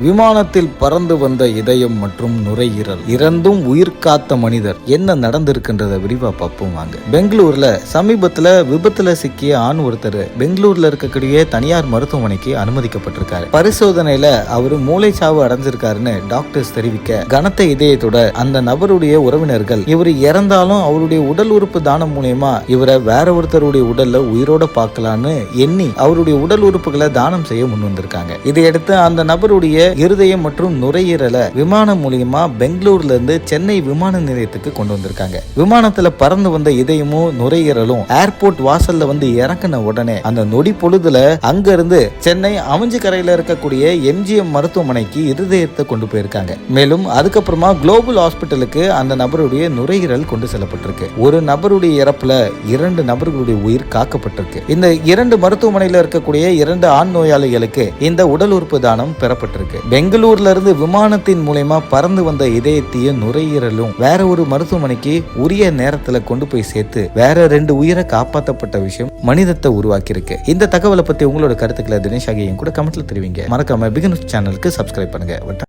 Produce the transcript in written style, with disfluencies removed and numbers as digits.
விமானத்தில் பறந்து வந்த இதயம் மற்றும் நுரையீரல் இறந்தும் உயிர் காத்த மனிதர் என்ன நடந்திருக்கின்றத விரிவா பார்ப்போம் வாங்க. பெங்களூர்ல சமீபத்துல விபத்துல சிக்கிய ஆண் ஒருத்தர் பெங்களூர்ல இருக்கக்கூடிய தனியார் மருத்துவமனைக்கு அனுமதிக்கப்பட்டிருக்காரு. பரிசோதனையில அவரு மூளைச்சாவு அடைஞ்சிருக்காருன்னு டாக்டர்ஸ் தெரிவிக்க கனத்த இதயத்தோட அந்த நபருடைய உறவினர்கள் இவர் இறந்தாலும் அவருடைய உடல் உறுப்பு தானம் மூலமா இவரை வேற ஒருத்தருடைய உடல்ல உயிரோட பார்க்கலான்னு எண்ணி அவருடைய உடல் உறுப்புகளை தானம் செய்ய முன் வந்திருக்காங்க. இதையடுத்து அந்த நபருடைய இருதயம் மற்றும் நுரையீரலை விமானம் மூலியமா பெங்களூர்ல இருந்து சென்னை விமான நிலையத்துக்கு கொண்டு வந்திருக்காங்க. விமானத்துல பறந்து வந்த இதயமும் நுரையீரலும் ஏர்போர்ட் வாசல்ல வந்து இறங்கின உடனே அந்த நொடி பொழுதுல அங்க இருந்து சென்னை அமைஞ்சிக்கரையில இருக்கக்கூடிய எம்ஜிஎம் மருத்துவமனைக்கு இருதயத்தை கொண்டு போயிருக்காங்க. மேலும் அதுக்கப்புறமா குளோபல் ஹாஸ்பிட்டலுக்கு அந்த நபருடைய நுரையீரல் கொண்டு செல்லப்பட்டிருக்கு. ஒரு நபருடைய இறப்புல 2 நபர்களுடைய உயிர் காக்கப்பட்டிருக்கு. இந்த 2 மருத்துவமனையில இருக்கக்கூடிய 2 ஆண் நோயாளிகளுக்கு இந்த உடல் உறுப்பு தானம் பெறப்பட்டிருக்கு. பெங்களூர்ல இருந்து விமானத்தின் மூலமா பறந்து வந்த இதயத்தையும் நுரையீரலும் வேற ஒரு மருத்துவமனைக்கு உரிய நேரத்துல கொண்டு போய் சேர்த்து வேற 2 உயிரை காப்பாற்றப்பட்ட விஷயம் மனிதத்தை உருவாக்கி இருக்கு. இந்த தகவலை பத்தி உங்களோட கருத்துக்களை தினேஷ் ஆகிய கூட கமெண்ட்ல தெரிவிங்க. மறக்காம பிகினர்ஸ் சேனலுக்கு சப்ஸ்கிரைப் பண்ணுங்க.